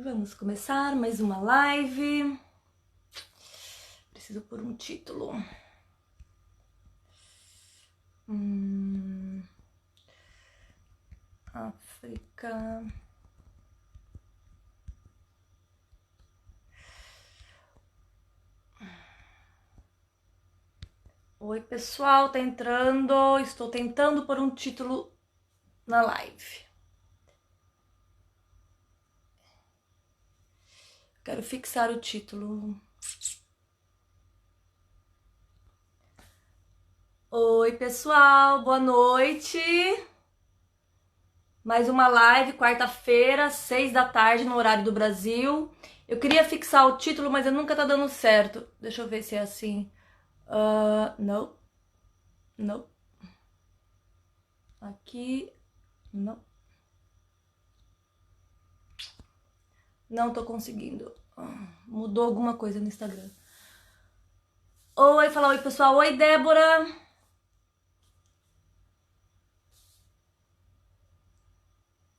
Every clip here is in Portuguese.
Vamos começar mais uma live. Preciso pôr um título. África. Oi, pessoal, tá entrando. Estou tentando pôr um título na live. Quero fixar o título. Oi, pessoal, boa noite. Mais uma live, quarta-feira, 6 da tarde, no horário do Brasil. Eu queria fixar o título, mas nunca tá dando certo. Deixa eu ver se é assim. Não. Não. Aqui. Não. Não tô conseguindo. Mudou alguma coisa no Instagram. Oi, fala oi, pessoal. Oi, Débora.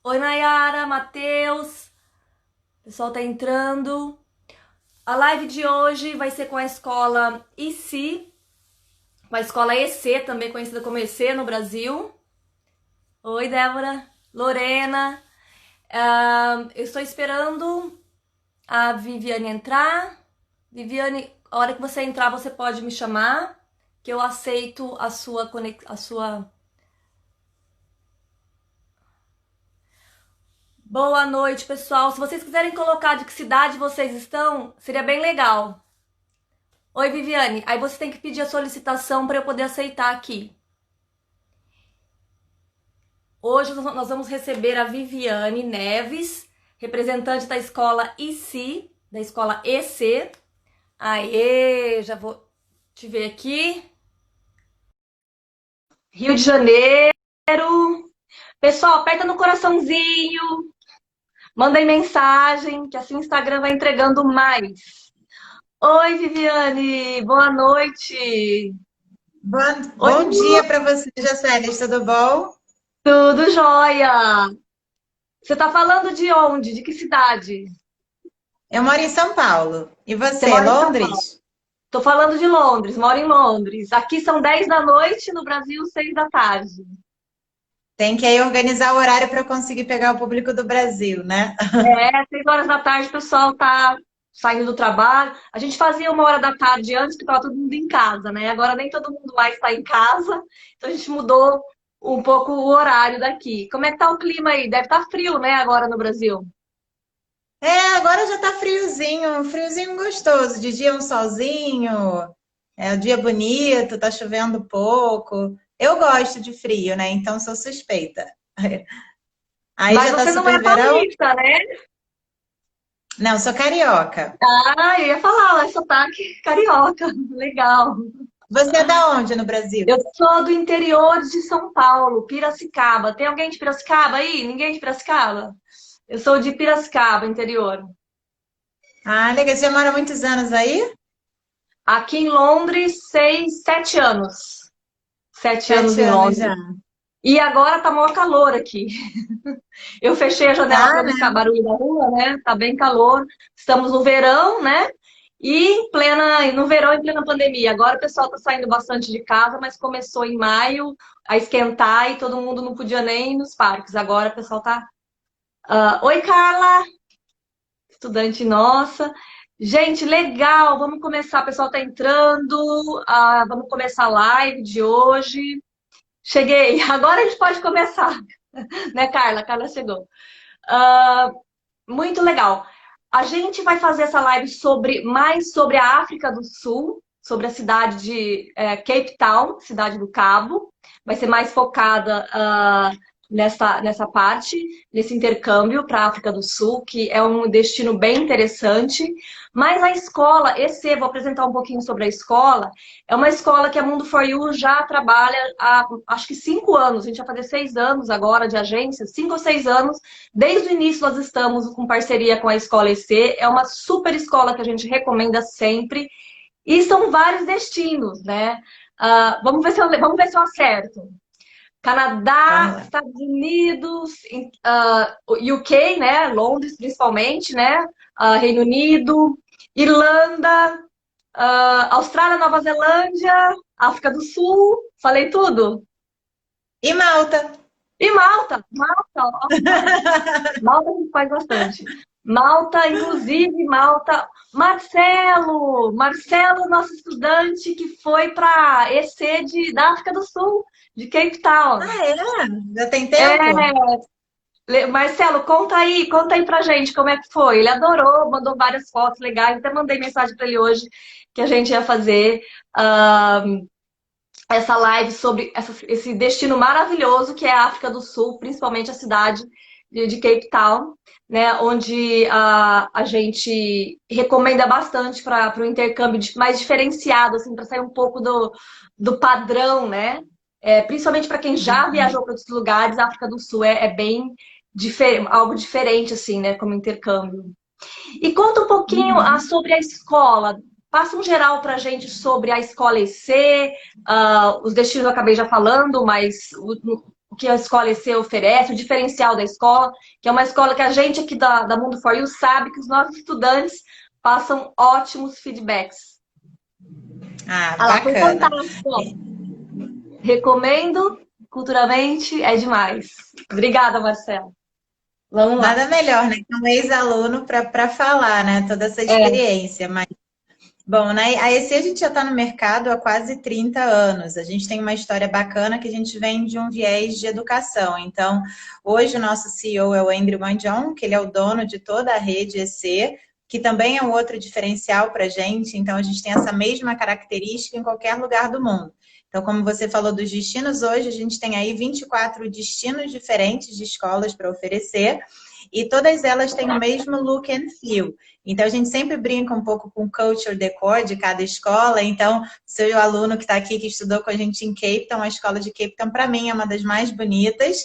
Oi, Nayara, Matheus. O pessoal tá entrando. A live de hoje vai ser com a escola IC, com a escola EC, também conhecida como EC no Brasil. Oi, Débora. Lorena. Eu estou esperando a Viviane entrar. Viviane, a hora que você entrar, você pode me chamar, que eu aceito a sua Boa noite, pessoal. Se vocês quiserem colocar de que cidade vocês estão, seria bem legal. Oi, Viviane. Aí você tem que pedir a solicitação para eu poder aceitar aqui. Hoje nós vamos receber a Viviane Neves, representante da escola IC, da escola EC. Aê, já vou te ver aqui. Rio de Janeiro. Pessoal, aperta no coraçãozinho, manda aí mensagem, que assim o Instagram vai entregando mais. Oi, Viviane, boa noite. Oi, Bom dia para você, Jaceli, tudo bom? tudo jóia? Você tá falando de onde? De que cidade? Eu moro em São Paulo. E Você você, mora em São Paulo? Londres? Tô falando de Londres, moro em Londres. Aqui são 10 da noite, no Brasil 6 da tarde. Tem que aí organizar o horário para conseguir pegar o público do Brasil, né? É, 6 horas da tarde o pessoal tá saindo do trabalho. A gente fazia 1 hora da tarde antes, que tava todo mundo em casa, né? Agora nem todo mundo mais está em casa, então a gente mudou um pouco o horário daqui. Como é que tá o clima aí? Deve estar frio, né, agora no Brasil? Agora já tá friozinho, um friozinho gostoso. De dia um solzinho, é um dia bonito, tá chovendo pouco. Eu gosto de frio, né? Então sou suspeita. Aí Mas já tá você não é super verão? paulista, né? Não, sou carioca. Ah, eu ia falar, é sotaque carioca. Legal. Você é da onde no Brasil? Eu sou do interior de São Paulo, Piracicaba. Tem alguém de Piracicaba aí? Ninguém de Piracicaba? Eu sou de Piracicaba, interior. Ah, legal. Você mora muitos anos aí? Aqui em Londres, 7 anos. 7 anos em 7 anos Londres. já. E agora tá maior calor aqui. Eu fechei a janela para Tá, não ficar né? barulho da rua, né? Tá bem calor. Estamos no verão, né? E no verão, em plena pandemia. Agora o pessoal tá saindo bastante de casa, mas começou em maio a esquentar e todo mundo não podia nem ir nos parques. Agora o pessoal tá. Oi, Carla, estudante nossa. Gente, legal, vamos começar. O pessoal tá entrando. Vamos começar a live de hoje. Cheguei, agora a gente pode começar, né, Carla? Carla chegou. Ah, Muito legal. A gente vai fazer essa live mais sobre a África do Sul, sobre a cidade de Cape Town, cidade do Cabo. Vai ser mais focada nessa parte, nesse intercâmbio para a África do Sul, que é um destino bem interessante. Mas a escola, vou apresentar um pouquinho sobre a escola. É uma escola que a Mundo For You já trabalha há acho que 5 anos. A gente vai fazer 6 anos agora de agência, 5 ou 6 anos. Desde o início nós estamos com parceria com a Escola EC, é uma super escola que a gente recomenda sempre, e são vários destinos, né? Vamos ver se eu acerto. Canadá, Vamos lá. Estados Unidos, UK, né? Londres principalmente, né? Reino Unido, Irlanda, Austrália, Nova Zelândia, África do Sul, falei tudo. E Malta? E Malta, Malta a gente faz bastante. Malta, inclusive, Malta. Marcelo, nosso estudante que foi para EC da África do Sul, de Cape Town. Ah, é? Já tem tempo? É, Marcelo, conta aí pra gente como é que foi. Ele adorou, mandou várias fotos legais, até mandei mensagem para ele hoje que a gente ia fazer ah, essa live sobre esse destino maravilhoso que é a África do Sul, principalmente a cidade de Cape Town, né, onde a gente recomenda bastante para o intercâmbio mais diferenciado, assim, para sair um pouco do padrão, né? Principalmente para quem já viajou para outros lugares, a África do Sul é bem algo diferente, assim, né, como intercâmbio. E conta um pouquinho Uhum. sobre a escola. Passa um geral para a gente sobre a escola EC, os destinos eu acabei já falando, mas o que a escola EC oferece, o diferencial da escola, que é uma escola que a gente aqui da Mundo For You sabe que os nossos estudantes passam ótimos feedbacks. Ah, Ah lá, foi bacana. fantástico. Recomendo, culturalmente, é demais. Obrigada, Marcelo. Vamos lá. Nada melhor, né, que um ex-aluno para falar, né, toda essa É, experiência. Mas, bom, né, a EC a gente já está no mercado há quase 30 anos. A gente tem uma história bacana que a gente vem de um viés de educação. Então, hoje o nosso CEO é o Andrew Mandion, que ele é o dono de toda a rede EC, que também é um outro diferencial para a gente. Então, a gente tem essa mesma característica em qualquer lugar do mundo. Então, como você falou dos destinos, hoje a gente tem aí 24 destinos diferentes de escolas para oferecer e todas elas têm o mesmo look and feel. Então, a gente sempre brinca um pouco com o culture decor de cada escola. Então, seu aluno que está aqui, que estudou com a gente em Cape Town, a escola de Cape Town, para mim, é uma das mais bonitas.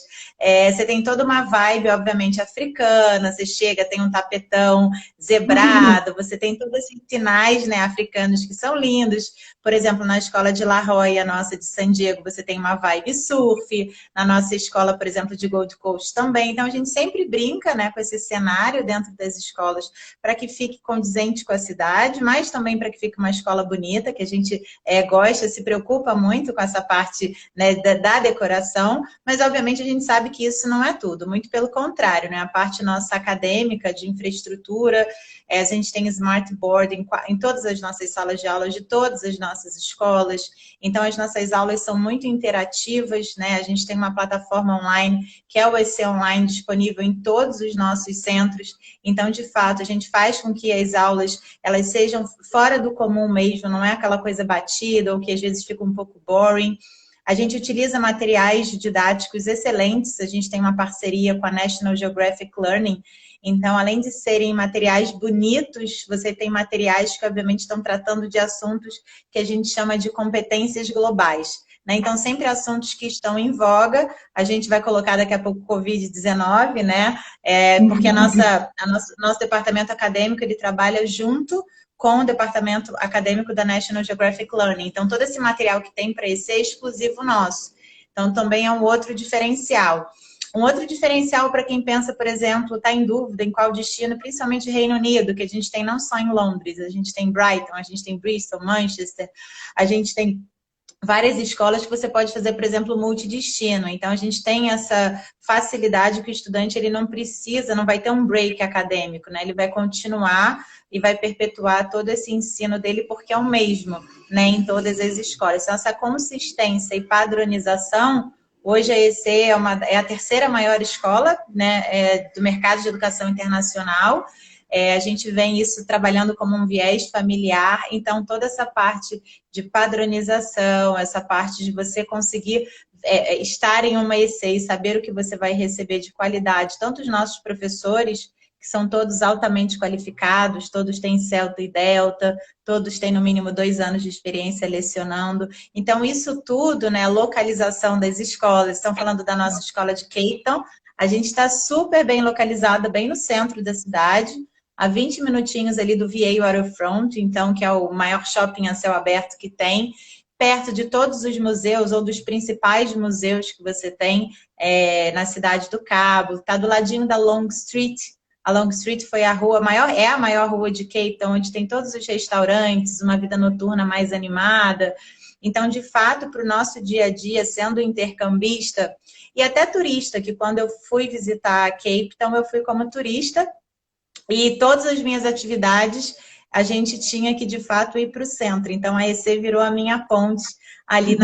Você tem toda uma vibe, obviamente, africana. Você chega, tem um tapetão zebrado, você tem todos esses sinais, né, africanos que são lindos. Por exemplo, na escola de La Jolla, nossa, de San Diego, você tem uma vibe surf. Na nossa escola, por exemplo, de Gold Coast também. Então, a gente sempre brinca, né, com esse cenário dentro das escolas para que fique condizente com a cidade, mas também para que fique uma escola bonita, que a gente gosta, se preocupa muito com essa parte, né, da decoração, mas obviamente a gente sabe que isso não é tudo, muito pelo contrário, né, a parte nossa acadêmica, de infraestrutura, a gente tem smartboard em todas as nossas salas de aula de todas as nossas escolas, então as nossas aulas são muito interativas, né, a gente tem uma plataforma online, que é o EC Online, disponível em todos os nossos centros, então, de fato, a gente faz com que as aulas elas sejam fora do comum mesmo, não é aquela coisa batida ou que às vezes fica um pouco boring. A gente utiliza materiais didáticos excelentes, a gente tem uma parceria com a National Geographic Learning, então, além de serem materiais bonitos, você tem materiais que, obviamente, estão tratando de assuntos que a gente chama de competências globais. Né? Então, sempre assuntos que estão em voga, a gente vai colocar daqui a pouco Covid-19, né? Porque nosso departamento acadêmico, ele trabalha junto com o departamento acadêmico da National Geographic Learning. Então, todo esse material que tem para esse é exclusivo nosso. Então, também é um outro diferencial. Um outro diferencial para quem pensa, por exemplo, está em dúvida em qual destino, principalmente Reino Unido, que a gente tem não só em Londres, a gente tem Brighton, a gente tem Bristol, Manchester, a gente tem várias escolas que você pode fazer, por exemplo, multidestino. Então, a gente tem essa facilidade que o estudante ele não precisa, não vai ter um break acadêmico, né? Ele vai continuar e vai perpetuar todo esse ensino dele porque é o mesmo, né, em todas as escolas. Então, essa consistência e padronização, hoje a EC é a terceira maior escola, né, do mercado de educação internacional. A gente vem isso trabalhando como um viés familiar, então toda essa parte de padronização, essa parte de você conseguir estar em uma EC e saber o que você vai receber de qualidade, tanto os nossos professores, que são todos altamente qualificados, todos têm Celta e Delta, todos têm no mínimo 2 anos de experiência lecionando. Então, isso tudo, né, a localização das escolas, estão falando da nossa escola de Cape Town, a gente está super bem localizada, bem no centro da cidade, a 20 minutinhos ali do VA Waterfront, então, que é o maior shopping a céu aberto que tem, perto de todos os museus ou dos principais museus que você tem na Cidade do Cabo, está do ladinho da Long Street. A Long Street foi a rua maior, é a maior rua de Cape Town, onde tem todos os restaurantes, uma vida noturna mais animada. Então, de fato, para o nosso dia a dia, sendo intercambista e até turista, que quando eu fui visitar Cape Town, eu fui como turista e todas as minhas atividades a gente tinha que, de fato, ir para o centro. Então, a EC virou a minha ponte ali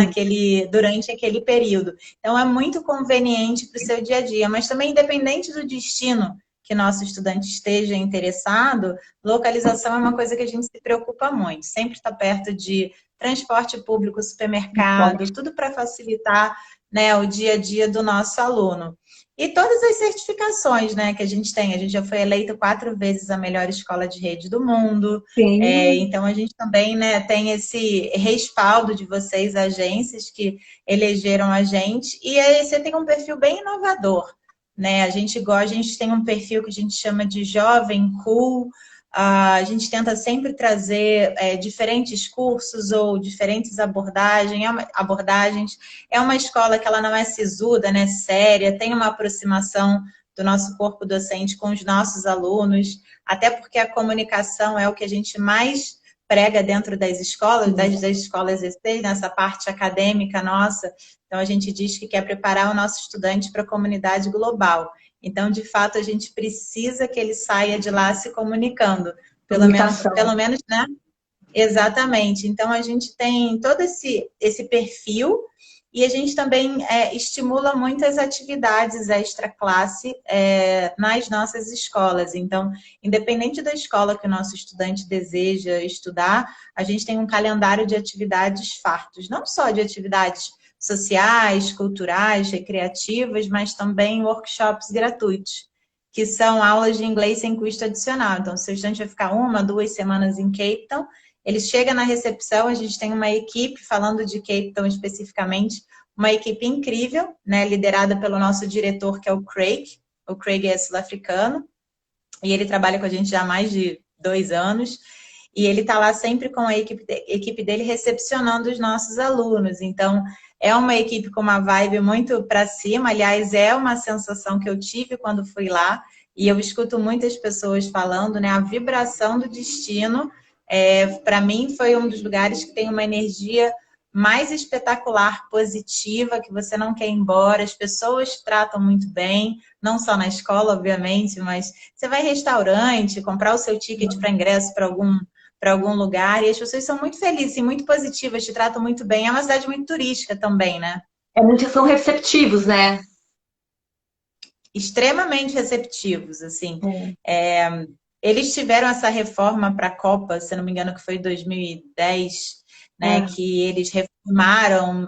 durante aquele período. Então, é muito conveniente para o seu dia a dia, mas também, independente do destino que nosso estudante esteja interessado, localização é uma coisa que a gente se preocupa muito. Sempre está perto de transporte público, supermercado, tudo para facilitar, né, o dia a dia do nosso aluno. E todas as certificações, né, que a gente tem. A gente já foi eleito 4 vezes a melhor escola de rede do mundo. Então, a gente também, né, tem esse respaldo de vocês, agências que elegeram a gente. E aí você tem um perfil bem inovador, né? A gente tem um perfil que a gente chama de jovem, cool. A gente tenta sempre trazer diferentes cursos ou diferentes abordagens. É uma escola que ela não é sisuda, né, séria, tem uma aproximação do nosso corpo docente com os nossos alunos, até porque a comunicação é o que a gente mais prega dentro das escolas, das escolas EC, nessa parte acadêmica nossa. Então, a gente diz que quer preparar o nosso estudante para a comunidade global. Então, de fato, a gente precisa que ele saia de lá se comunicando. Pelo menos, né? Exatamente. Então, a gente tem todo esse perfil e a gente também estimula muitas atividades extra-classe nas nossas escolas. Então, independente da escola que o nosso estudante deseja estudar, a gente tem um calendário de atividades fartos. Não só de atividades sociais, culturais, recreativas, mas também workshops gratuitos, que são aulas de inglês sem custo adicional. Então, se o estudante vai ficar 1, 2 semanas em Cape Town, ele chega na recepção, a gente tem uma equipe, falando de Cape Town especificamente, uma equipe incrível, né, liderada pelo nosso diretor, que é o Craig. O Craig é sul-africano, e ele trabalha com a gente já há mais de 2 anos, e ele está lá sempre com a equipe dele recepcionando os nossos alunos. Então, é uma equipe com uma vibe muito para cima. Aliás, é uma sensação que eu tive quando fui lá. E eu escuto muitas pessoas falando, né? A vibração do destino, para mim, foi um dos lugares que tem uma energia mais espetacular, positiva, que você não quer ir embora. As pessoas tratam muito bem, não só na escola, obviamente, mas você vai em restaurante, comprar o seu ticket para ingresso para algum lugar, e as pessoas são muito felizes e muito positivas, te tratam muito bem. É uma cidade muito turística também, né? São receptivos, né? Extremamente receptivos, assim. Eles tiveram essa reforma para a Copa, se não me engano, que foi em 2010, né? Que eles reformaram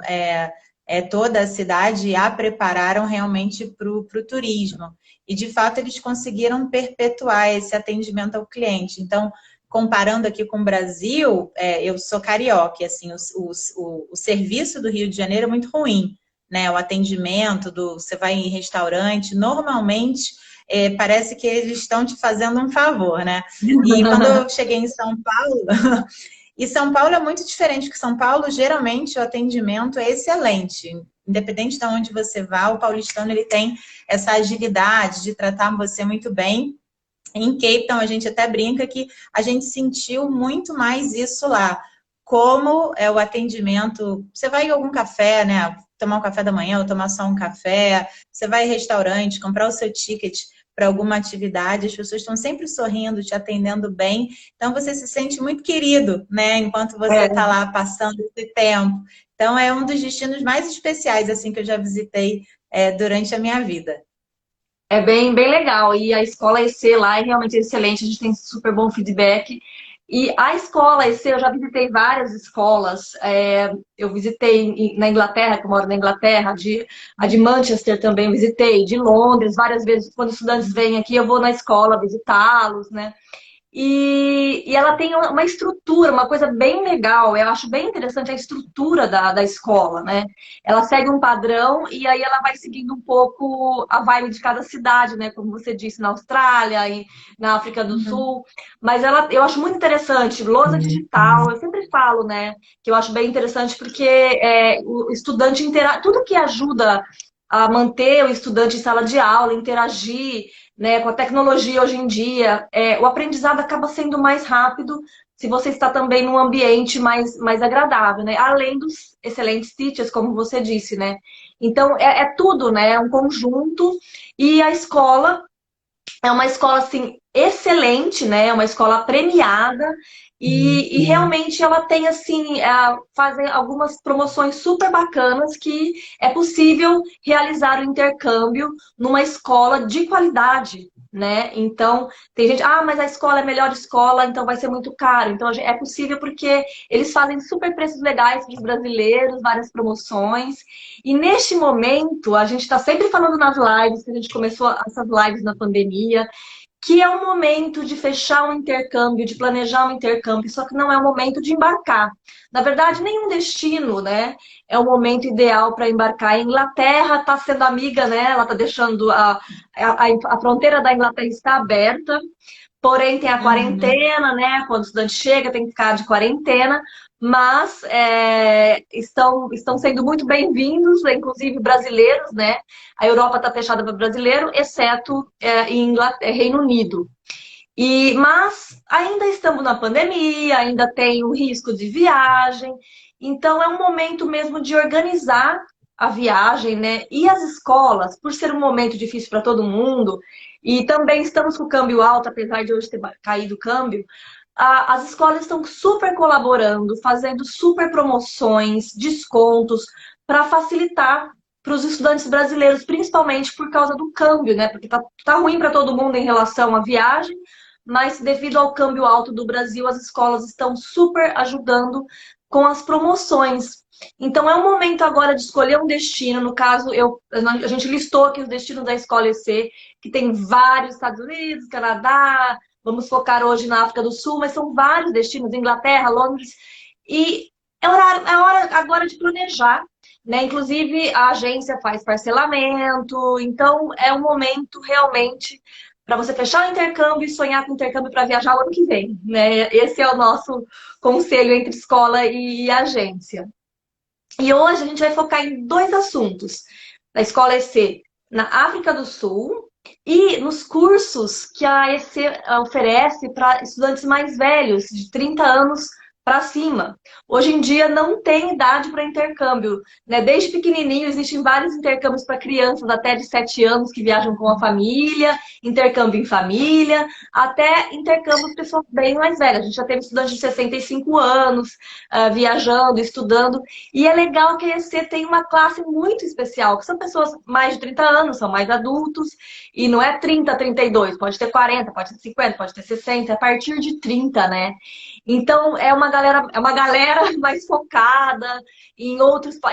toda a cidade e a prepararam realmente para o turismo. E, de fato, eles conseguiram perpetuar esse atendimento ao cliente. Então, comparando aqui com o Brasil, eu sou carioca, assim, o serviço do Rio de Janeiro é muito ruim, né? O atendimento, você vai em restaurante, normalmente parece que eles estão te fazendo um favor, né? E quando eu cheguei em São Paulo, e São Paulo é muito diferente, porque São Paulo, geralmente, o atendimento é excelente. Independente de onde você vá, o paulistano ele tem essa agilidade de tratar você muito bem. Em Cape Town, a gente até brinca que a gente sentiu muito mais isso lá. Como é o atendimento... Você vai em algum café, né? Tomar um café da manhã ou tomar só um café. Você vai em restaurante, comprar o seu ticket para alguma atividade. As pessoas estão sempre sorrindo, te atendendo bem. Então, você se sente muito querido, né? Enquanto você está lá passando esse tempo. Então, é um dos destinos mais especiais, assim, que eu já visitei durante a minha vida. É bem legal. E a escola EC lá é realmente excelente. A gente tem super bom feedback. E a escola EC, eu já visitei várias escolas. Eu visitei na Inglaterra, que eu moro na Inglaterra. A de Manchester também eu visitei. De Londres, várias vezes. Quando os estudantes vêm aqui, eu vou na escola visitá-los, né? E ela tem uma estrutura, uma coisa bem legal. Eu acho bem interessante a estrutura da escola, né? Ela segue um padrão e aí ela vai seguindo um pouco a vibe de cada cidade, né? Como você disse, na Austrália e na África do Uhum. Sul. Mas eu acho muito interessante, lousa digital, eu sempre falo, né? Que eu acho bem interessante porque o estudante tudo que ajuda a manter o estudante em sala de aula, interagir, né, com a tecnologia hoje em dia, o aprendizado acaba sendo mais rápido se você está também num ambiente mais agradável, né? Além dos excelentes teachers, como você disse, né? Então, é tudo, né? É um conjunto. E a escola é uma escola, assim, excelente, né? É uma escola premiada e realmente ela tem, assim, fazem algumas promoções super bacanas que é possível realizar o intercâmbio numa escola de qualidade, né? Então, tem gente, mas a escola é a melhor escola, então vai ser muito caro. Então, é possível porque eles fazem super preços legais para os brasileiros, várias promoções. E neste momento, a gente está sempre falando nas lives, que a gente começou essas lives na pandemia, que é o momento de fechar um intercâmbio, de planejar um intercâmbio, só que não é o momento de embarcar. Na verdade, nenhum destino, né, é o momento ideal para embarcar. A Inglaterra está sendo amiga, né, ela está deixando a fronteira da Inglaterra está aberta, porém tem a Uhum. quarentena, né? Quando o estudante chega, tem que ficar de quarentena, mas estão sendo muito bem-vindos, inclusive brasileiros, né? A Europa está fechada para brasileiro, exceto em Reino Unido. Mas ainda estamos na pandemia, ainda tem o risco de viagem, então é um momento mesmo de organizar a viagem, né? E as escolas, por ser um momento difícil para todo mundo, e também estamos com o câmbio alto, apesar de hoje ter caído o câmbio, as escolas estão super colaborando, fazendo super promoções, descontos, para facilitar para os estudantes brasileiros, principalmente por causa do câmbio, né? Porque tá ruim para todo mundo em relação à viagem, mas devido ao câmbio alto do Brasil, as escolas estão super ajudando com as promoções. Então é o momento agora de escolher um destino. No caso, a gente listou aqui os destinos da Escola EC, que tem vários, Estados Unidos, Canadá, vamos focar hoje na África do Sul, mas são vários destinos, Inglaterra, Londres, e é hora agora de planejar, né? Inclusive, a agência faz parcelamento, então é um momento realmente para você fechar o intercâmbio e sonhar com o intercâmbio para viajar o ano que vem, né? Esse é o nosso conselho entre escola e agência. E hoje a gente vai focar em dois assuntos. Na escola EC na África do Sul e nos cursos que a EC oferece para estudantes mais velhos, de 30 anos para cima. Hoje em dia não tem idade para intercâmbio, né? Desde pequenininho existem vários intercâmbios para crianças até de 7 anos que viajam com a família, intercâmbio em família, até intercâmbio de pessoas bem mais velhas. A gente já teve estudantes de 65 anos viajando, estudando. E é legal que a EC tem uma classe muito especial, que são pessoas mais de 30 anos, são mais adultos, e não é 30, 32, pode ter 40, pode ter 50, pode ter 60, a partir de 30, né? Então é uma galera mais focada em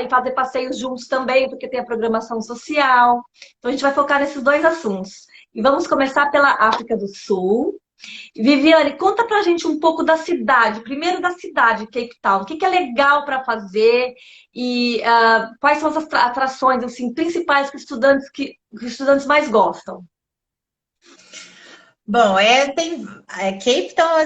fazer passeios juntos também, porque tem a programação social. Então a gente vai focar nesses dois assuntos. E vamos começar pela África do Sul. Viviane, conta pra gente um pouco da cidade, primeiro da cidade, Cape Town. O que é legal para fazer e quais são as atrações assim, principais que os estudantes mais gostam? Bom, Cape Town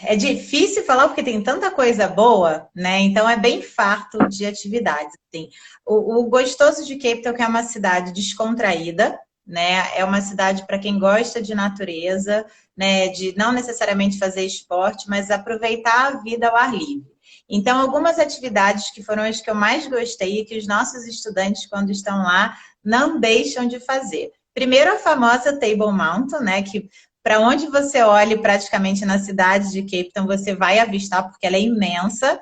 é difícil falar porque tem tanta coisa boa, né? Então é bem farto de atividades. Assim. O gostoso de Cape Town é que é uma cidade descontraída, né? É uma cidade para quem gosta de natureza, né? De não necessariamente fazer esporte, mas aproveitar a vida ao ar livre. Então, algumas atividades que foram as que eu mais gostei e que os nossos estudantes, quando estão lá, não deixam de fazer. Primeiro, a famosa Table Mountain, né? Que para onde você olhe praticamente na cidade de Cape Town, você vai avistar, porque ela é imensa.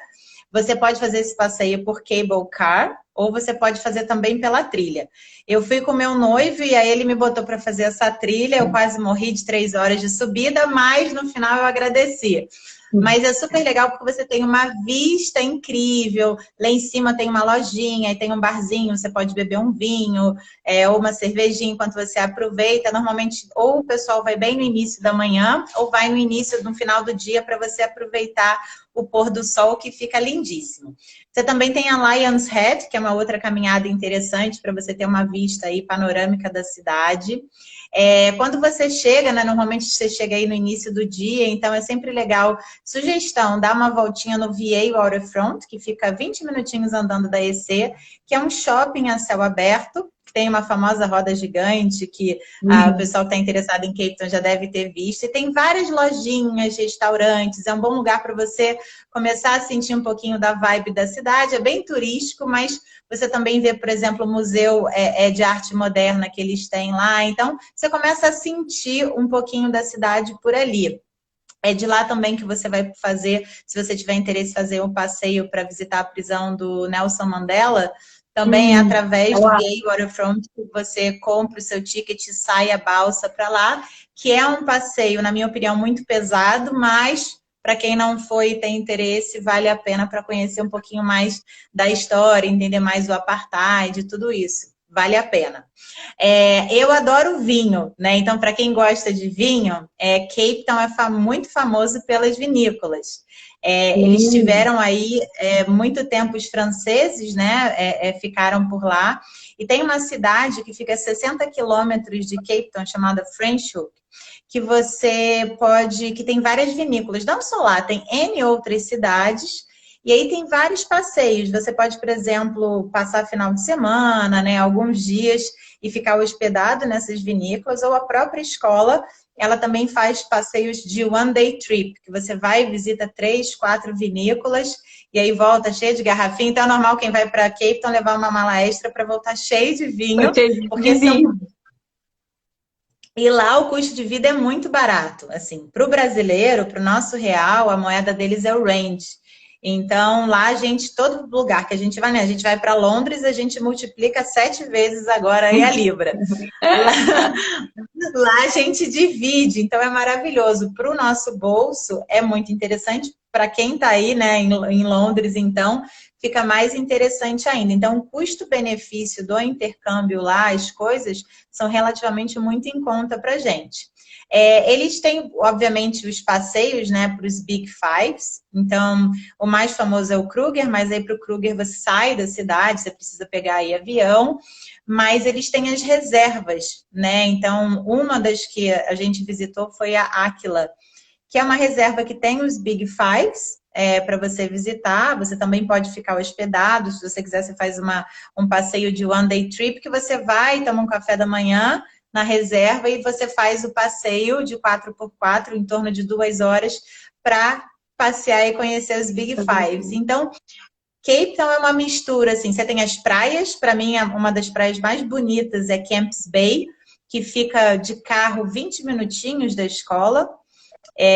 Você pode fazer esse passeio por cable car, ou você pode fazer também pela trilha. Eu fui com meu noivo e aí ele me botou para fazer essa trilha. Eu quase morri de 3 horas de subida, mas no final eu agradeci. Mas é super legal porque você tem uma vista incrível. Lá em cima tem uma lojinha, e tem um barzinho, você pode beber um vinho, ou uma cervejinha enquanto você aproveita. Normalmente, ou o pessoal vai bem no início da manhã, ou vai no início, no final do dia, para você aproveitar o pôr do sol, que fica lindíssimo. Você também tem a Lion's Head, que é uma outra caminhada interessante para você ter uma vista aí panorâmica da cidade. Quando você chega, né, normalmente você chega aí no início do dia, então é sempre legal. Sugestão, dá uma voltinha no VA Waterfront, que fica 20 minutinhos andando da EC, que é um shopping a céu aberto. Tem uma famosa roda gigante que o pessoal que está interessado em Cape Town já deve ter visto. E tem várias lojinhas, restaurantes. É um bom lugar para você começar a sentir um pouquinho da vibe da cidade. É bem turístico, mas você também vê, por exemplo, o museu de arte moderna que eles têm lá. Então, você começa a sentir um pouquinho da cidade por ali. É de lá também que você vai fazer, se você tiver interesse em fazer um passeio para visitar a prisão do Nelson Mandela, também é através do Gay Waterfront que você compra o seu ticket e sai a balsa para lá, que é um passeio, na minha opinião, muito pesado, mas para quem não foi e tem interesse, vale a pena para conhecer um pouquinho mais da história, entender mais o apartheid, tudo isso. Vale a pena. Eu adoro vinho, né? Então, para quem gosta de vinho, Cape Town é muito famoso pelas vinícolas. Eles tiveram aí muito tempo, os franceses, né? Ficaram por lá. E tem uma cidade que fica a 60 quilômetros de Cape Town, chamada Franschhoek, que tem várias vinícolas. Não só lá, tem N outras cidades. E aí tem vários passeios. Você pode, por exemplo, passar final de semana, né? Alguns dias e ficar hospedado nessas vinícolas, ou a própria escola, ela também faz passeios de one day trip, que você vai e visita 3, 4 vinícolas, e aí volta cheio de garrafinha. Então é normal quem vai para Cape Town levar uma mala extra para voltar cheio de vinho, porque E lá o custo de vida é muito barato. Assim, para o brasileiro, para o nosso real, a moeda deles é o rand. Então, lá a gente, todo lugar que a gente vai, né? A gente vai para Londres, a gente multiplica 7 vezes agora aí a libra. Lá a gente divide, então é maravilhoso. Para o nosso bolso, é muito interessante. Para quem está aí, né, em Londres, então, fica mais interessante ainda. Então, o custo-benefício do intercâmbio lá, as coisas, são relativamente muito em conta para a gente. Eles têm, obviamente, os passeios, né, para os Big Fives. Então, o mais famoso é o Kruger, mas aí para o Kruger você sai da cidade, você precisa pegar aí avião. Mas eles têm as reservas, né? Então, uma das que a gente visitou foi a Aquila, que é uma reserva que tem os Big Fives, para você visitar. Você também pode ficar hospedado. Se você quiser, você faz um passeio de one day trip, que você vai, toma um café da manhã na reserva e você faz o passeio de 4x4, em torno de 2 horas, para passear e conhecer os Big Fives. Então, Cape Town é uma mistura, assim, você tem as praias, para mim, uma das praias mais bonitas é Camps Bay, que fica de carro 20 minutinhos da escola.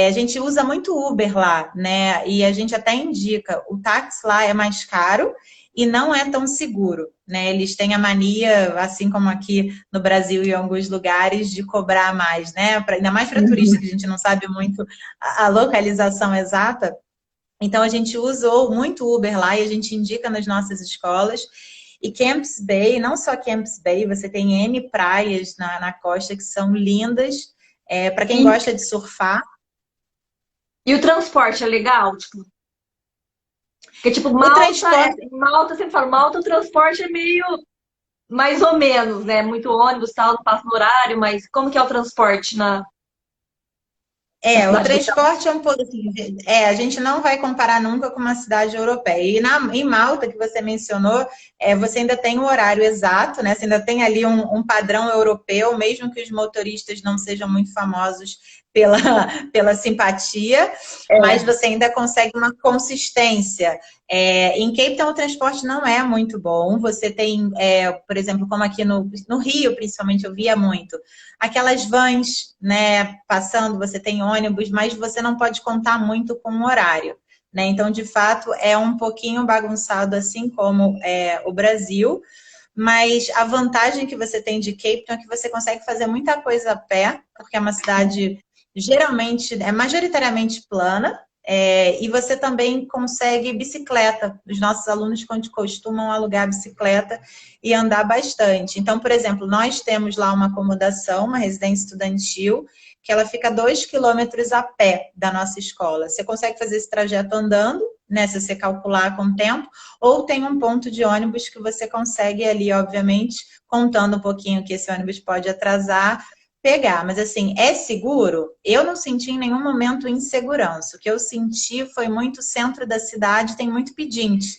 A gente usa muito Uber lá, né? E a gente até indica, o táxi lá é mais caro e não é tão seguro, né? Eles têm a mania, assim como aqui no Brasil e em alguns lugares, de cobrar mais, né? Ainda mais para turista, que a gente não sabe muito a localização exata. Então, a gente usou muito Uber lá e a gente indica nas nossas escolas. E Camps Bay, não só Camps Bay, você tem N praias na costa que são lindas. Para quem gosta de surfar. E o transporte é legal? Tipo, porque, tipo, Malta, sempre falo, Malta, o transporte é meio mais ou menos, né? Muito ônibus, tal, não passa no horário, mas como que é o transporte na O transporte é um pouco assim, a gente não vai comparar nunca com uma cidade europeia. E em Malta, que você mencionou, você ainda tem o horário exato, né? Você ainda tem ali um padrão europeu, mesmo que os motoristas não sejam muito famosos pela simpatia, mas você ainda consegue uma consistência. Em Cape Town o transporte não é muito bom. Você tem, por exemplo, como aqui no Rio, principalmente, eu via muito, aquelas vans, né, passando, você tem ônibus, mas você não pode contar muito com o horário, né? Então, de fato, é um pouquinho bagunçado, assim como o Brasil. Mas a vantagem que você tem de Cape Town é que você consegue fazer muita coisa a pé, porque é uma cidade geralmente, majoritariamente plana. E você também consegue bicicleta. Os nossos alunos costumam alugar bicicleta e andar bastante. Então, por exemplo, nós temos lá uma acomodação, uma residência estudantil, que ela fica 2 quilômetros a pé da nossa escola. Você consegue fazer esse trajeto andando, né, se você calcular com o tempo, ou tem um ponto de ônibus que você consegue ali, obviamente, contando um pouquinho que esse ônibus pode atrasar, pegar. Mas assim, é seguro? Eu não senti em nenhum momento insegurança. O que eu senti foi muito centro da cidade, tem muito pedinte.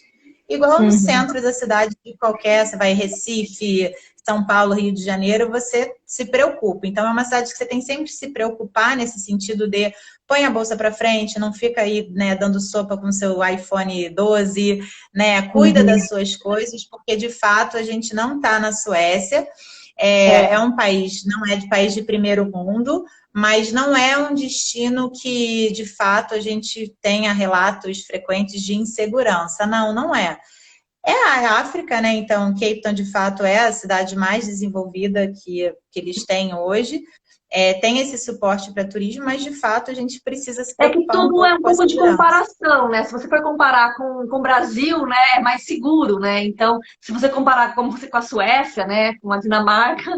Igual no Uhum. centro da cidade de qualquer, você vai em Recife, São Paulo, Rio de Janeiro, você se preocupa. Então, é uma cidade que você tem sempre que se preocupar nesse sentido de põe a bolsa para frente, não fica aí, né, dando sopa com seu iPhone 12, né, cuida Uhum. das suas coisas, porque de fato a gente não está na Suécia, É, é um país, não é de país de primeiro mundo, mas não é um destino que, de fato, a gente tenha relatos frequentes de insegurança. Não, não é. É a África, né? Então, Cape Town, de fato, é a cidade mais desenvolvida que eles têm hoje. Tem esse suporte para turismo, mas, de fato, a gente precisa se é que preocupar um tudo é pouco um com a pouco de segurança. comparação, né? Se você for comparar com o Brasil, né, é mais seguro, né? Então, se você comparar como você com a Suécia, né, com a Dinamarca,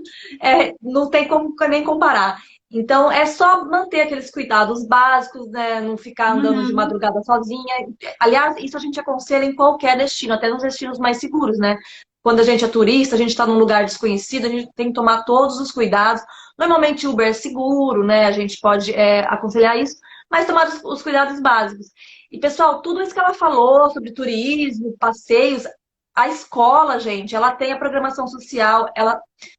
não tem como nem comparar. Então, é só manter aqueles cuidados básicos, né? Não ficar andando de Uhum. madrugada sozinha. Aliás, isso a gente aconselha em qualquer destino, até nos destinos mais seguros, né? Quando a gente é turista, a gente está num lugar desconhecido, a gente tem que tomar todos os cuidados. Normalmente, Uber é seguro, né? A gente pode aconselhar isso, mas tomar os cuidados básicos. E, pessoal, tudo isso que ela falou sobre turismo, passeios, a escola, gente, ela tem a programação social,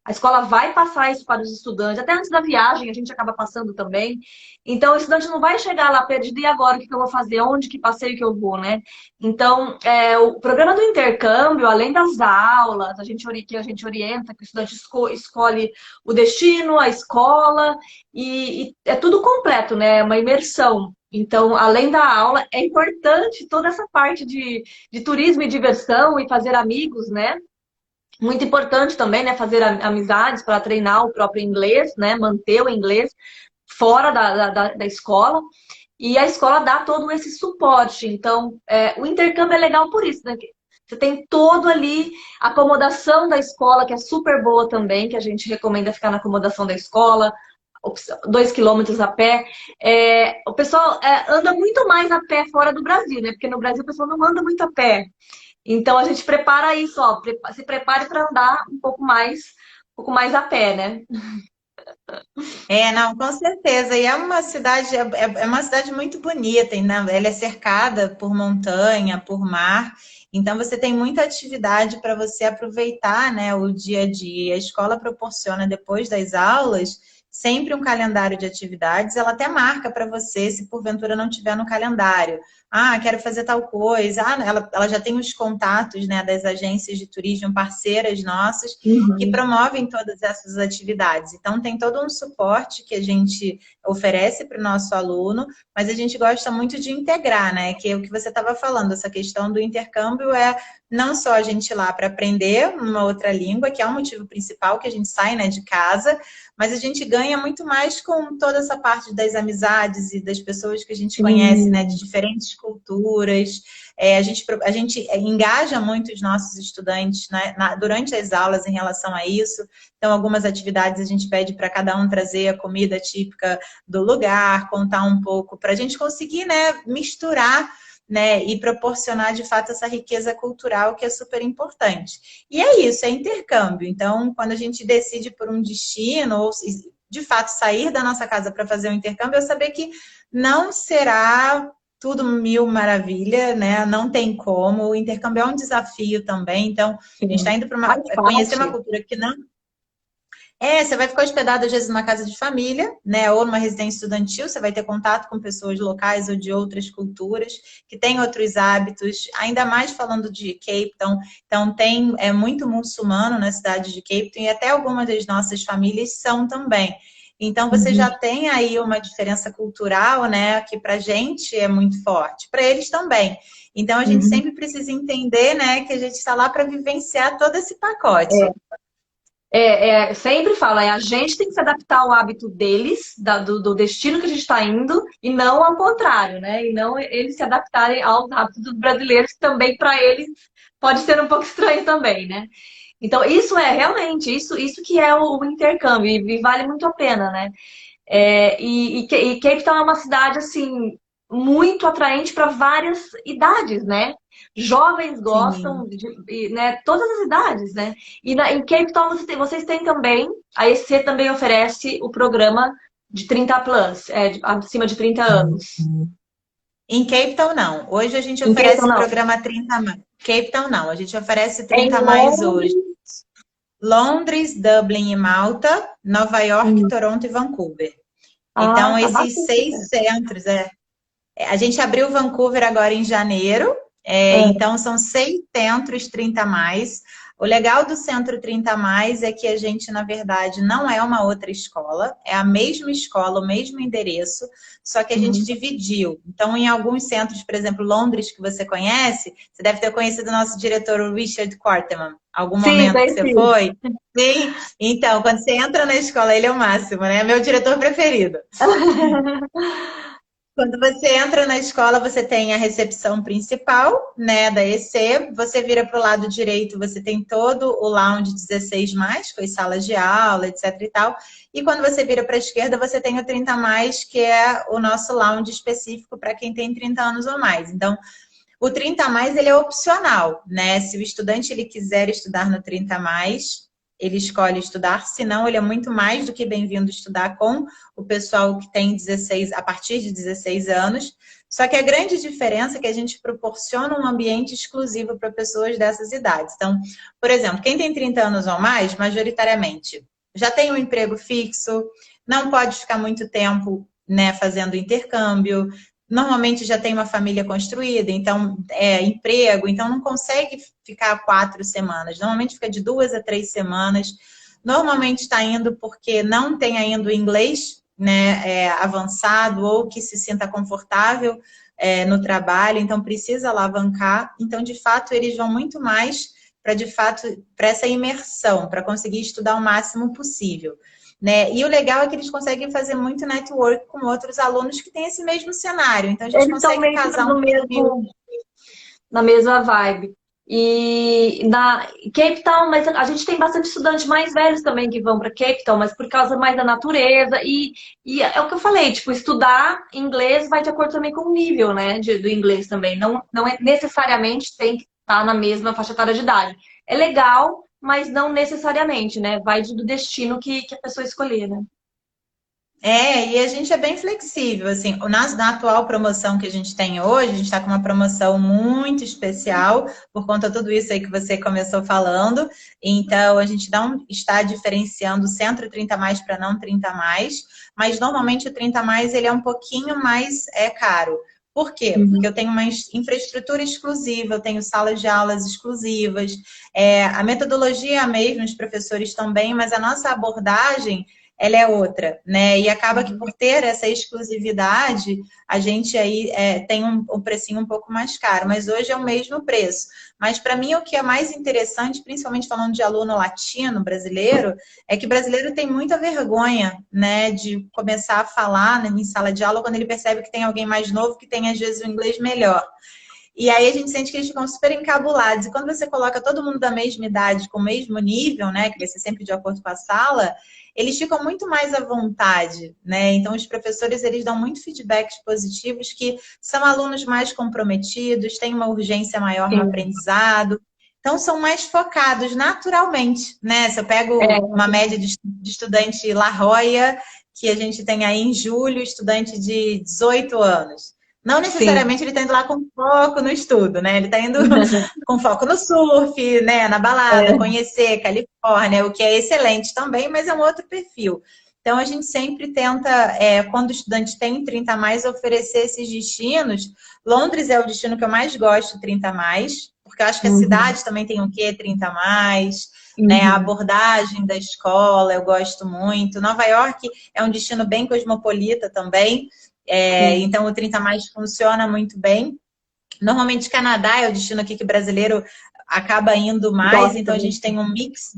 a escola vai passar isso para os estudantes, até antes da viagem a gente acaba passando também. Então, o estudante não vai chegar lá perdido, e agora o que eu vou fazer? Onde que passeio que eu vou, né? Então, o programa do intercâmbio, além das aulas, que a gente orienta, que o estudante escolhe o destino, a escola, e é tudo completo, né? É uma imersão. Então, além da aula, é importante toda essa parte de turismo e diversão e fazer amigos, né? Muito importante também, né? Fazer amizades para treinar o próprio inglês, né? Manter o inglês fora da escola. E a escola dá todo esse suporte. Então, o intercâmbio é legal por isso, né? Você tem todo ali a acomodação da escola, que é super boa também, que a gente recomenda ficar na acomodação da escola, 2 quilômetros a pé. O pessoal anda muito mais a pé fora do Brasil, né? Porque no Brasil o pessoal não anda muito a pé. Então a gente prepara isso, ó, se prepare para andar um pouco mais a pé, né? Não, com certeza. E é uma cidade, é uma cidade muito bonita, né? Ela é cercada por montanha, por mar. Então você tem muita atividade para você aproveitar, né, o dia a dia. A escola proporciona depois das aulas sempre um calendário de atividades. Ela até marca para você se porventura não tiver no calendário. Ah, quero fazer tal coisa. Ah, ela já tem os contatos, né, das agências de turismo parceiras nossas que Uhum. promovem todas essas atividades. Então, tem todo um suporte que a gente oferece para o nosso aluno, mas a gente gosta muito de integrar, né? Que é o que você estava falando, essa questão do intercâmbio não só a gente ir lá para aprender uma outra língua, que é o motivo principal que a gente sai, né, de casa, mas a gente ganha muito mais com toda essa parte das amizades e das pessoas que a gente conhece, né, de Sim. diferentes culturas. A gente engaja muito os nossos estudantes, né, durante as aulas em relação a isso. Então, algumas atividades a gente pede para cada um trazer a comida típica do lugar, contar um pouco, para a gente conseguir, né, misturar, né, e proporcionar de fato essa riqueza cultural que é super importante. E é isso, é intercâmbio. Então, quando a gente decide por um destino, ou de fato sair da nossa casa para fazer um intercâmbio, é saber que não será tudo mil maravilha, né? Não tem como. O intercâmbio é um desafio também. Então, a gente está Sim. indo para Faz conhecer uma parte. cultura que não você vai ficar hospedado às vezes numa casa de família, né, ou numa residência estudantil, você vai ter contato com pessoas locais ou de outras culturas, que têm outros hábitos, ainda mais falando de Cape Town. Então tem muito muçulmano na cidade de Cape Town e até algumas das nossas famílias são também. Então você Uhum. já tem aí uma diferença cultural, né, que pra gente é muito forte, para eles também. Então a gente Uhum. sempre precisa entender, né, que a gente está lá para vivenciar todo esse pacote. Sempre falo, a gente tem que se adaptar ao hábito deles, do destino que a gente está indo, e não ao contrário, né? E não eles se adaptarem aos hábitos dos brasileiros, que também para eles pode ser um pouco estranho também, né? Então, isso é realmente, isso que é o intercâmbio, e vale muito a pena, né? E Cape Town é uma cidade, assim, muito atraente para várias idades, né? Jovens Sim. gostam né, todas as idades, né? Em Cape Town vocês têm também, a EC também oferece o programa de 30 plus, acima de 30 anos. Em Cape Town, não. Hoje a gente Em Cape Town, oferece não. programa 30 mais. Cape Town, não. A gente oferece É em 30 mais hoje. Londres. Londres, Dublin e Malta, Nova York, Hum. Toronto e Vancouver. Ah, Então, tá esses bastante. 6 centros, a gente abriu Vancouver agora em janeiro, Ah, então são 6 centros 30 mais. O legal do Centro 30 mais é que a gente, na verdade, não é uma outra escola, é a mesma escola, o mesmo endereço, só que a gente uhum. dividiu. Então, em alguns centros, por exemplo, Londres, que você conhece, você deve ter conhecido o nosso diretor, o Richard Quarterman. Algum Sim, momento que você conheci. foi? Sim. Então, quando você entra na escola, ele é o máximo, né? Meu diretor preferido. Quando você entra na escola, você tem a recepção principal, né, da EC. Você vira para o lado direito, você tem todo o lounge 16 mais, com as salas de aula, etc e tal. E quando você vira para a esquerda, você tem o 30 mais, que é o nosso lounge específico para quem tem 30 anos ou mais. Então, o 30 mais ele é opcional, né? Se o estudante ele quiser estudar no 30 mais, ele escolhe estudar, senão ele é muito mais do que bem-vindo estudar com o pessoal que tem 16, a partir de 16 anos. Só que a grande diferença é que a gente proporciona um ambiente exclusivo para pessoas dessas idades. Então, por exemplo, quem tem 30 anos ou mais, majoritariamente, já tem um emprego fixo, não pode ficar muito tempo, né, fazendo intercâmbio, normalmente já tem uma família construída, então emprego, então não consegue ficar 4 semanas. Normalmente fica de 2 a 3 semanas. Normalmente está indo porque não tem ainda o inglês, né, avançado ou que se sinta confortável no trabalho, então precisa alavancar. Então, de fato, eles vão muito mais para de fato para essa imersão, para conseguir estudar o máximo possível. Né? E o legal é que eles conseguem fazer muito network com outros alunos que têm esse mesmo cenário. Então a gente Eles estão consegue meio que casar um no perfil. mesmo, na mesma vibe. E na Cape Town, mas a gente tem bastante estudantes mais velhos também que vão para Cape Town, mas por causa mais da natureza. E é o que eu falei, tipo, estudar inglês vai de acordo também com o nível, né, do inglês também. Não é necessariamente tem que estar na mesma faixa etária de idade. É legal, mas não necessariamente, né? Vai do destino que a pessoa escolher, né? E a gente é bem flexível, assim, na atual promoção que a gente tem hoje, a gente está com uma promoção muito especial, por conta de tudo isso aí que você começou falando, então a gente não está diferenciando o Centro 30 mais para não 30 mais, mas normalmente o 30 mais ele é um pouquinho mais caro. Por quê? Porque Uhum. eu tenho uma infraestrutura exclusiva, eu tenho salas de aulas exclusivas, a metodologia é a mesma, os professores também, mas a nossa abordagem ela é outra, né? E acaba que por ter essa exclusividade, a gente aí tem um precinho um pouco mais caro, mas hoje é o mesmo preço. Mas para mim o que é mais interessante, principalmente falando de aluno latino, brasileiro, é que brasileiro tem muita vergonha, né, de começar a falar em sala de aula quando ele percebe que tem alguém mais novo que tem às vezes o inglês melhor. E aí a gente sente que eles ficam super encabulados. E quando você coloca todo mundo da mesma idade, com o mesmo nível, né, que vai ser sempre de acordo com a sala, eles ficam muito mais à vontade, né? Então os professores eles dão muito feedbacks positivos que são alunos mais comprometidos, têm uma urgência maior no Sim. aprendizado. Então são mais focados naturalmente, né? Se eu pego É, uma média de estudante La Jolla, que a gente tem aí em julho, estudante de 18 anos. Não sim. necessariamente ele está indo lá com foco no estudo, né? Ele está indo com foco no surf, né? Na balada, É. conhecer Califórnia, o que é excelente também, mas é um outro perfil. Então, a gente sempre tenta, quando o estudante tem 30 a mais, oferecer esses destinos. Londres é o destino que eu mais gosto, 30 a mais, porque eu acho que a Uhum. cidade também tem o quê? 30 a mais, né? A Uhum. abordagem da escola, eu gosto muito. Nova York é um destino bem cosmopolita também, Sim. então o 30 mais funciona muito bem. Normalmente Canadá é o destino aqui que o brasileiro acaba indo mais, Gosto então a também. gente tem um mix.